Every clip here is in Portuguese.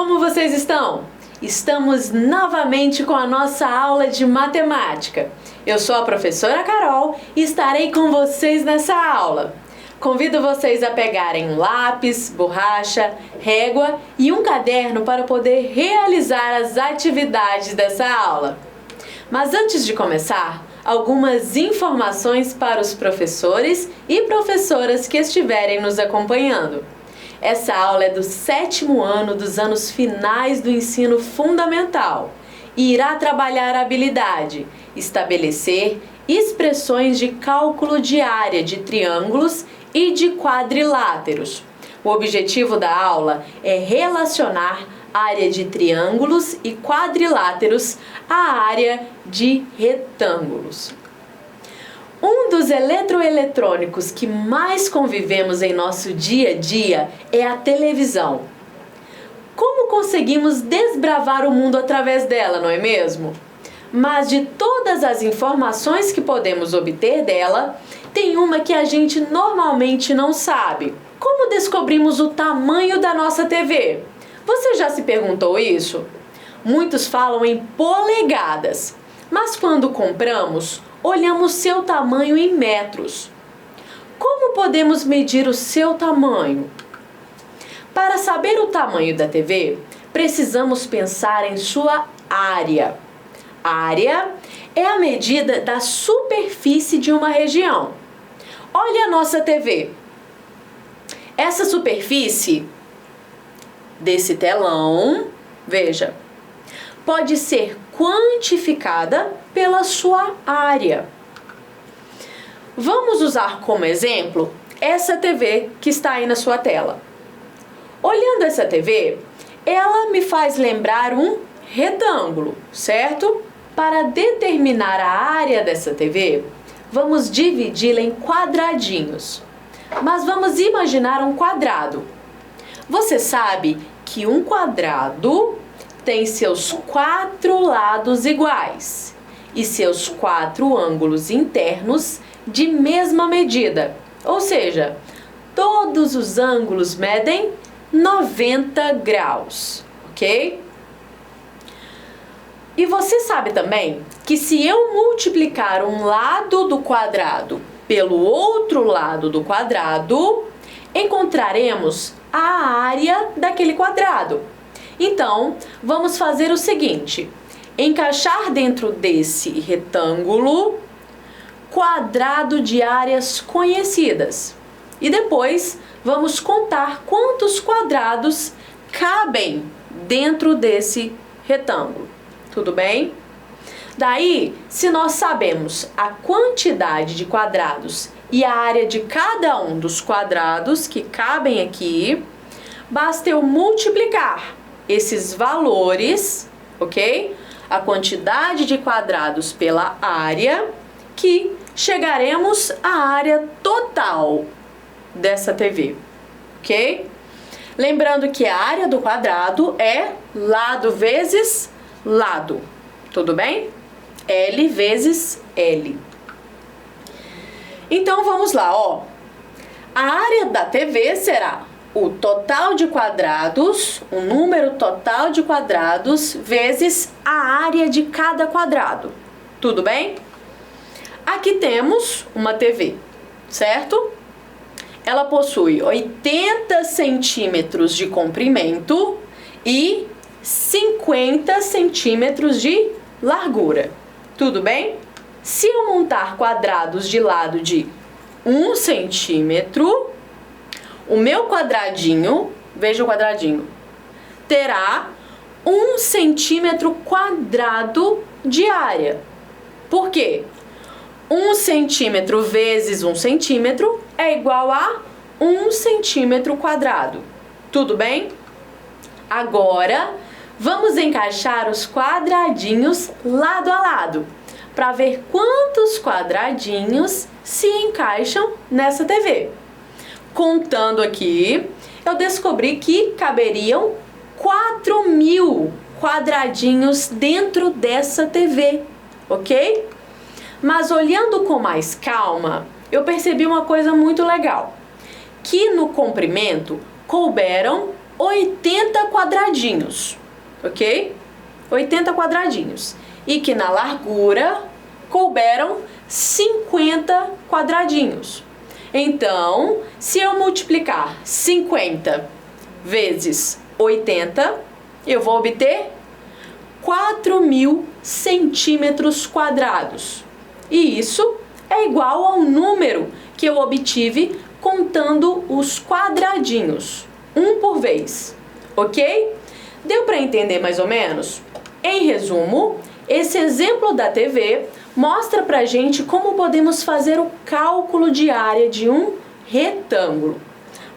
como vocês estão? Estamos novamente com a nossa aula de matemática. Eu sou a professora Carol e estarei com vocês nessa aula. Convido vocês a pegarem um lápis, borracha, régua e um caderno para poder realizar as atividades dessa aula. Mas antes de começar, algumas informações para os professores e professoras que estiverem nos acompanhando. Essa aula é do 7º ano dos anos finais do ensino fundamental e irá trabalhar a habilidade, estabelecer expressões de cálculo de área de triângulos e de quadriláteros. O objetivo da aula é relacionar área de triângulos e quadriláteros à área de retângulos. Um dos eletroeletrônicos que mais convivemos em nosso dia a dia é a televisão. Como conseguimos desbravar o mundo através dela, não é mesmo? Mas de todas as informações que podemos obter dela, tem uma que a gente normalmente não sabe. Como descobrimos o tamanho da nossa TV? Você já se perguntou isso? Muitos falam em polegadas, mas quando compramos, olhamos seu tamanho em metros. Como podemos medir o seu tamanho? Para saber o tamanho da TV, precisamos pensar em sua área. A área é a medida da superfície de uma região. Olhe a nossa TV. Essa superfície desse telão, veja, pode ser quantificada pela sua área. Vamos usar como exemplo essa TV que está aí na sua tela. Olhando essa TV, ela me faz lembrar um retângulo, certo? Para determinar a área dessa TV, vamos dividi-la em quadradinhos. Mas vamos imaginar um quadrado. Você sabe que um quadrado tem seus 4 lados iguais e seus 4 ângulos internos de mesma medida. Ou seja, todos os ângulos medem 90 graus, ok? E você sabe também que se eu multiplicar um lado do quadrado pelo outro lado do quadrado, encontraremos a área daquele quadrado. Então, vamos fazer o seguinte: encaixar dentro desse retângulo quadrado de áreas conhecidas. E depois vamos contar quantos quadrados cabem dentro desse retângulo. Tudo bem? Daí, se nós sabemos a quantidade de quadrados e a área de cada um dos quadrados que cabem aqui, basta eu multiplicar esses valores, ok? A quantidade de quadrados pela área, que chegaremos à área total dessa TV, ok? Lembrando que a área do quadrado é lado vezes lado, tudo bem? L vezes L. Então vamos lá, ó. A área da TV será o total de quadrados, o número total de quadrados vezes a área de cada quadrado. Tudo bem? Aqui temos uma TV, certo? Ela possui 80 centímetros de comprimento e 50 centímetros de largura. Tudo bem? Se eu montar quadrados de lado de 1 centímetro, o meu quadradinho, veja o quadradinho, terá 1 centímetro quadrado de área. Por quê? 1 centímetro vezes 1 centímetro é igual a 1 centímetro quadrado. Tudo bem? Agora, vamos encaixar os quadradinhos lado a lado, para ver quantos quadradinhos se encaixam nessa TV. Contando aqui, eu descobri que caberiam 4.000 quadradinhos dentro dessa TV, ok? Mas olhando com mais calma, eu percebi uma coisa muito legal, que no comprimento couberam 80 quadradinhos. quadradinhos, ok? 80 quadradinhos. E que na largura couberam 50 quadradinhos. Então, se eu multiplicar 50 vezes 80, eu vou obter 4.000 centímetros quadrados. E isso é igual ao número que eu obtive contando os quadradinhos, um por vez, ok? Deu para entender mais ou menos? Em resumo, esse exemplo da TV mostra pra gente como podemos fazer o cálculo de área de um retângulo.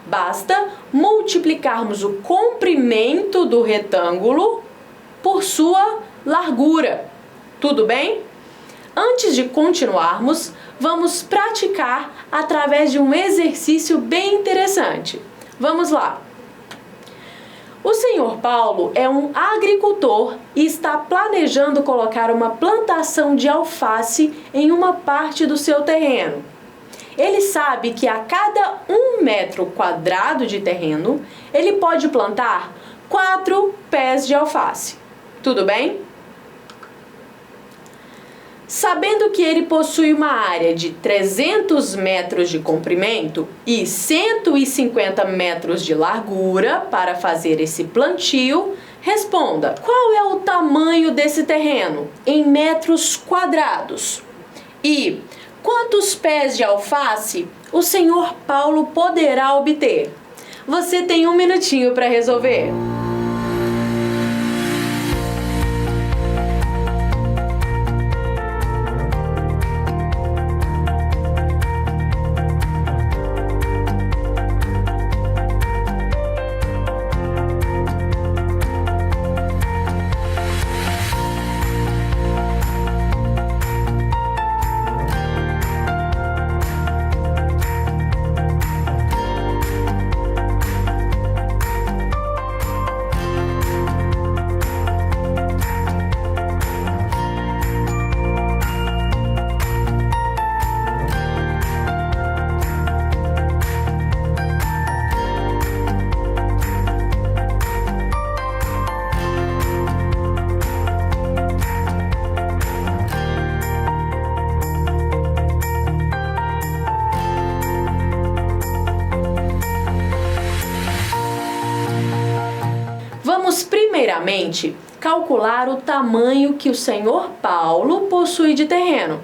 Basta multiplicarmos o comprimento do retângulo por sua largura. Tudo bem? Antes de continuarmos, vamos praticar através de um exercício bem interessante. Vamos lá! O senhor Paulo é um agricultor e está planejando colocar uma plantação de alface em uma parte do seu terreno. Ele sabe que a cada 1 metro quadrado de terreno, ele pode plantar 4 pés de alface. Tudo bem? Sabendo que ele possui uma área de 300 metros de comprimento e 150 metros de largura para fazer esse plantio, responda: qual é o tamanho desse terreno em metros quadrados? E quantos pés de alface o senhor Paulo poderá obter? Você tem 1 minutinho para resolver. Vamos primeiramente calcular o tamanho que o senhor Paulo possui de terreno.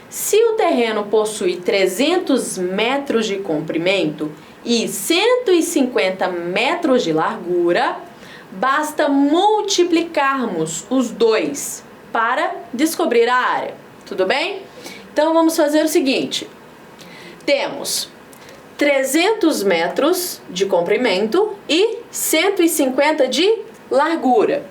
Se o terreno possui 300 metros de comprimento e 150 metros de largura, basta multiplicarmos os dois para descobrir a área. Tudo bem? Então vamos fazer o seguinte: temos 300 metros de comprimento e 150 de largura.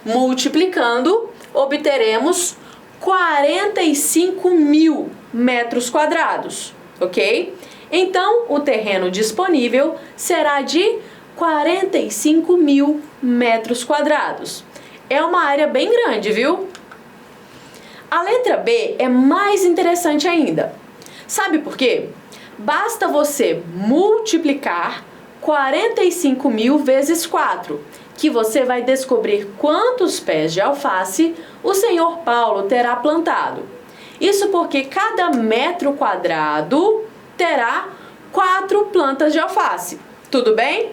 Multiplicando, obteremos 45.000 metros quadrados, ok? Então, o terreno disponível será de 45.000 metros quadrados. É uma área bem grande, viu? A letra B é mais interessante ainda. Sabe por quê? Basta você multiplicar 45.000 vezes 4, que você vai descobrir quantos pés de alface o senhor Paulo terá plantado. Isso porque cada metro quadrado terá 4 plantas de alface. Tudo bem?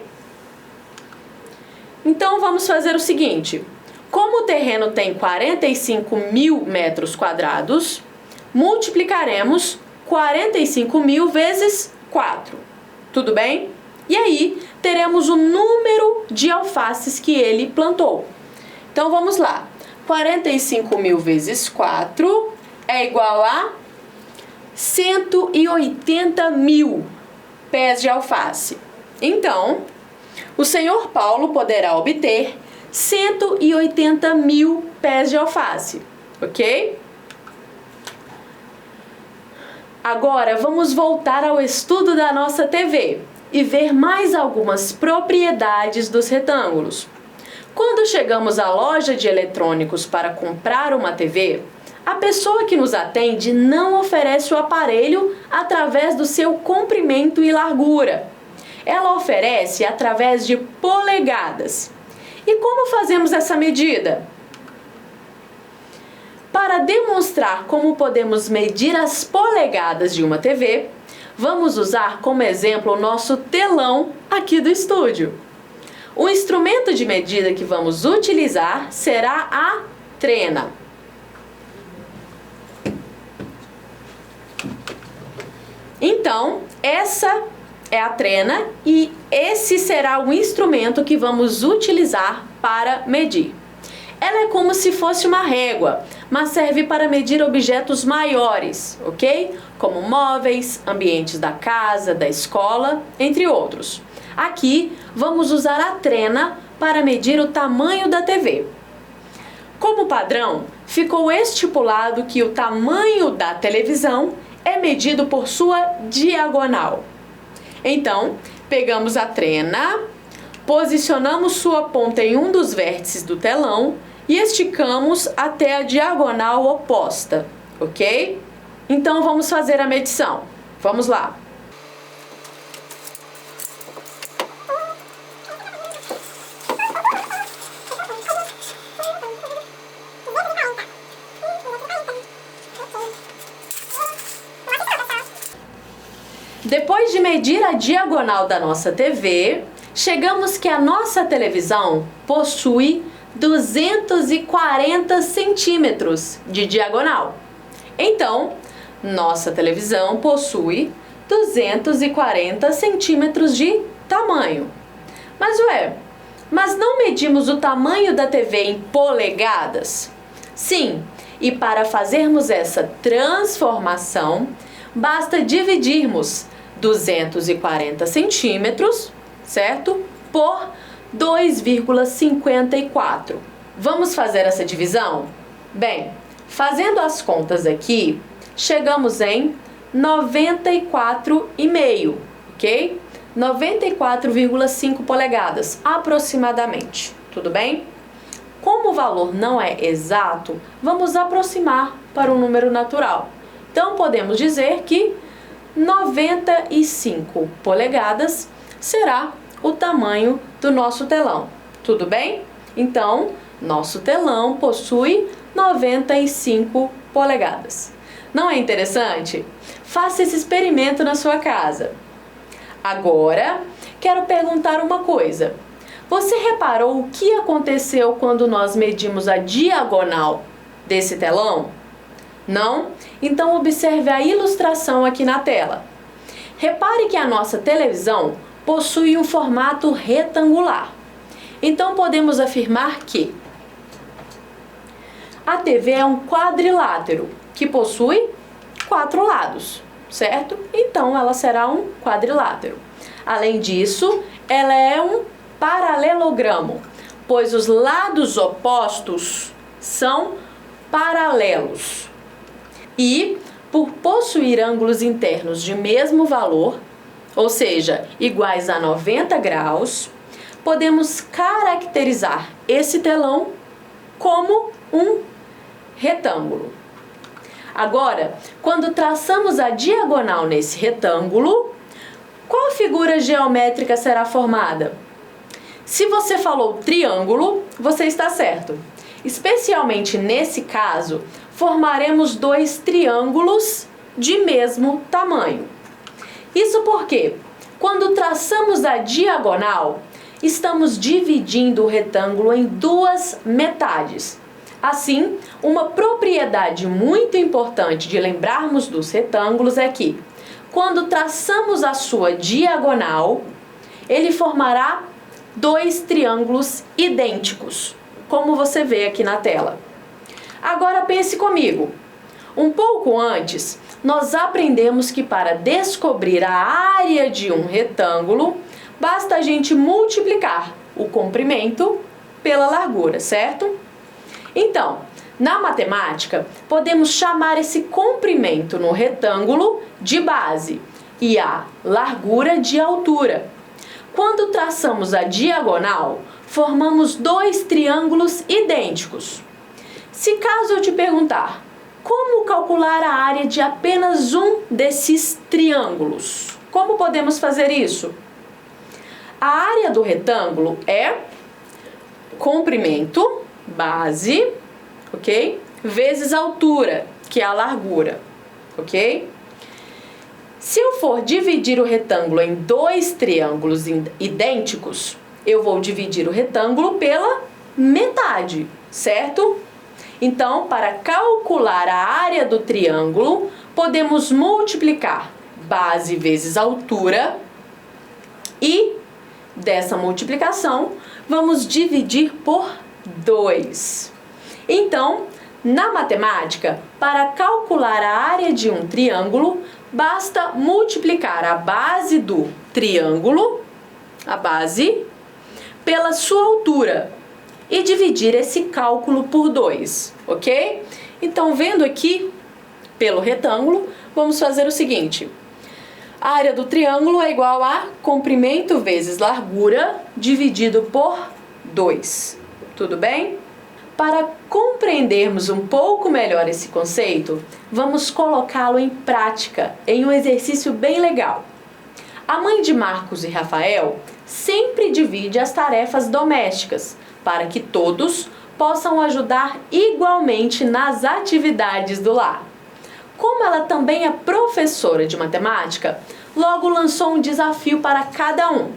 Então vamos fazer o seguinte: como o terreno tem 45.000 metros quadrados, multiplicaremos 45.000 vezes 4. Tudo bem? E aí teremos o número de alfaces que ele plantou. Então vamos lá. 45.000 vezes 4 é igual a 180.000 pés de alface. Então, o senhor Paulo poderá obter 180.000 pés de alface, ok? Agora vamos voltar ao estudo da nossa TV e ver mais algumas propriedades dos retângulos. Quando chegamos à loja de eletrônicos para comprar uma TV, a pessoa que nos atende não oferece o aparelho através do seu comprimento e largura. Ela oferece através de polegadas. E como fazemos essa medida? Para demonstrar como podemos medir as polegadas de uma TV, vamos usar como exemplo o nosso telão aqui do estúdio. O instrumento de medida que vamos utilizar será a trena. Então, essa é a trena e esse será o instrumento que vamos utilizar para medir. Ela é como se fosse uma régua, mas serve para medir objetos maiores, ok? Como móveis, ambientes da casa, da escola, entre outros. Aqui, vamos usar a trena para medir o tamanho da TV. Como padrão, ficou estipulado que o tamanho da televisão é medido por sua diagonal. Então, pegamos a trena, posicionamos sua ponta em um dos vértices do telão e esticamos até a diagonal oposta, ok? Então, vamos fazer a medição. Vamos lá. Depois de medir a diagonal da nossa TV, chegamos que a nossa televisão possui 240 centímetros de diagonal. Então, nossa televisão possui 240 centímetros de tamanho. Mas não medimos o tamanho da TV em polegadas? Sim, e para fazermos essa transformação, basta dividirmos 240 centímetros, certo? Por 2,54. Vamos fazer essa divisão? Bem, fazendo as contas aqui, chegamos em 94,5, ok? 94,5 polegadas, aproximadamente, tudo bem? Como o valor não é exato, vamos aproximar para um número natural. Então, podemos dizer que 95 polegadas será o tamanho do nosso telão. Tudo bem? Então, nosso telão possui 95 polegadas. Não é interessante? Faça esse experimento na sua casa. Agora, quero perguntar uma coisa. Você reparou o que aconteceu quando nós medimos a diagonal desse telão? Não? Então observe a ilustração aqui na tela. Repare que a nossa televisão possui um formato retangular. Então podemos afirmar que a TV é um quadrilátero que possui 4 lados, certo? Então ela será um quadrilátero. Além disso, ela é um paralelogramo, pois os lados opostos são paralelos. E, por possuir ângulos internos de mesmo valor, ou seja, iguais a 90 graus, podemos caracterizar esse telão como um retângulo. Agora, quando traçamos a diagonal nesse retângulo, qual figura geométrica será formada? Se você falou triângulo, você está certo. Especialmente nesse caso, formaremos 2 triângulos de mesmo tamanho. Isso porque, quando traçamos a diagonal, estamos dividindo o retângulo em 2 metades. Assim, uma propriedade muito importante de lembrarmos dos retângulos é que, quando traçamos a sua diagonal, ele formará 2 triângulos idênticos, como você vê aqui na tela. Agora pense comigo. Um pouco antes, nós aprendemos que para descobrir a área de um retângulo, basta a gente multiplicar o comprimento pela largura, certo? Então, na matemática, podemos chamar esse comprimento no retângulo de base e a largura de altura. Quando traçamos a diagonal, formamos 2 triângulos idênticos. Se caso eu te perguntar, como calcular a área de apenas um desses triângulos? Como podemos fazer isso? A área do retângulo é comprimento, base, ok? Vezes altura, que é a largura, ok? Se eu for dividir o retângulo em dois triângulos idênticos, eu vou dividir o retângulo pela metade, certo? Então, para calcular a área do triângulo, podemos multiplicar base vezes altura e, dessa multiplicação, vamos dividir por 2. Então, na matemática, para calcular a área de um triângulo, basta multiplicar a base do triângulo, a base, pela sua altura e dividir esse cálculo por 2, ok? Então, vendo aqui pelo retângulo, vamos fazer o seguinte. A área do triângulo é igual a comprimento vezes largura dividido por 2. Tudo bem? Para compreendermos um pouco melhor esse conceito, vamos colocá-lo em prática em um exercício bem legal. A mãe de Marcos e Rafael sempre divide as tarefas domésticas para que todos possam ajudar igualmente nas atividades do lar. Como ela também é professora de matemática, logo lançou um desafio para cada um.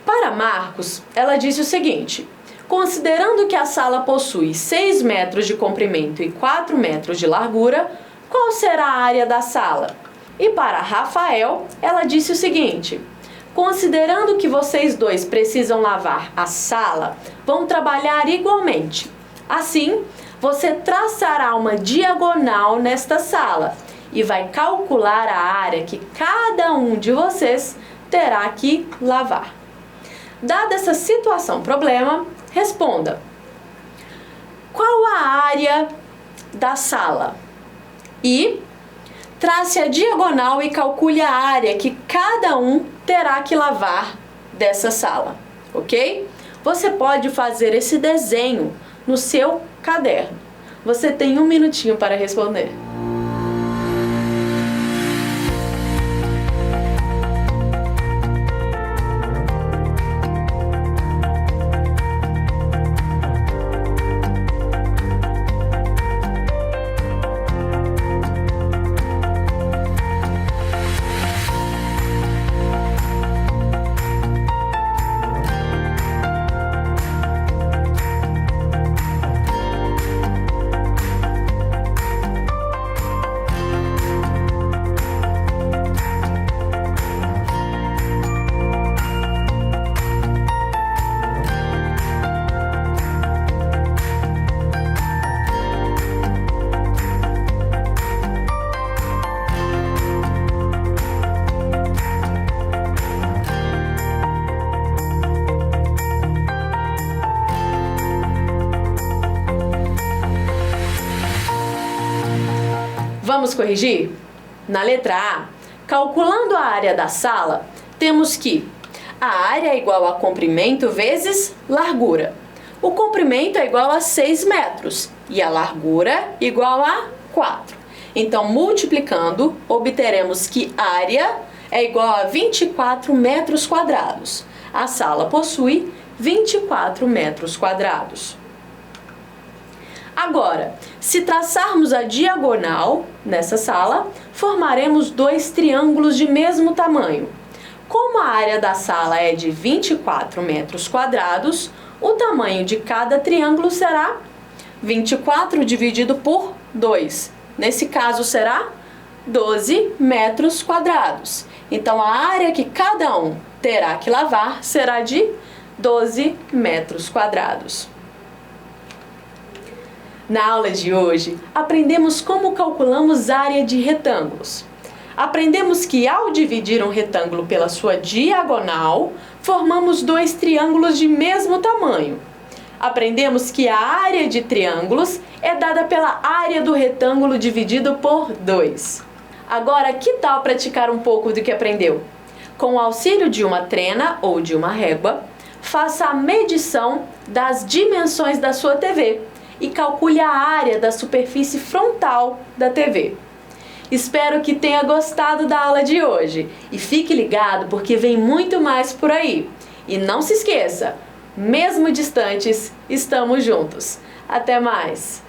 Para Marcos, ela disse o seguinte: considerando que a sala possui 6 metros de comprimento e 4 metros de largura, qual será a área da sala? E para Rafael, ela disse o seguinte: considerando que vocês dois precisam lavar a sala, vão trabalhar igualmente. Assim, você traçará uma diagonal nesta sala e vai calcular a área que cada um de vocês terá que lavar. Dada essa situação-problema, responda: qual a área da sala? E trace a diagonal e calcule a área que cada um terá que lavar dessa sala, ok? Você pode fazer esse desenho no seu caderno. Você tem 1 minutinho para responder. Vamos corrigir? Na letra A, calculando a área da sala, temos que a área é igual a comprimento vezes largura. O comprimento é igual a 6 metros e a largura igual a 4. Então, multiplicando, obteremos que área é igual a 24 metros quadrados. A sala possui 24 metros quadrados. Agora, se traçarmos a diagonal nessa sala, formaremos 2 triângulos de mesmo tamanho. Como a área da sala é de 24 metros quadrados, o tamanho de cada triângulo será 24 dividido por 2. Nesse caso será 12 metros quadrados. Então, a área que cada um terá que lavar será de 12 metros quadrados. Na aula de hoje, aprendemos como calculamos área de retângulos. Aprendemos que ao dividir um retângulo pela sua diagonal, formamos 2 triângulos de mesmo tamanho. Aprendemos que a área de triângulos é dada pela área do retângulo dividido por 2. Agora, que tal praticar um pouco do que aprendeu? Com o auxílio de uma trena ou de uma régua, faça a medição das dimensões da sua TV e calcule a área da superfície frontal da TV. Espero que tenha gostado da aula de hoje e fique ligado porque vem muito mais por aí. E não se esqueça, Mesmo distantes, estamos juntos. Até mais!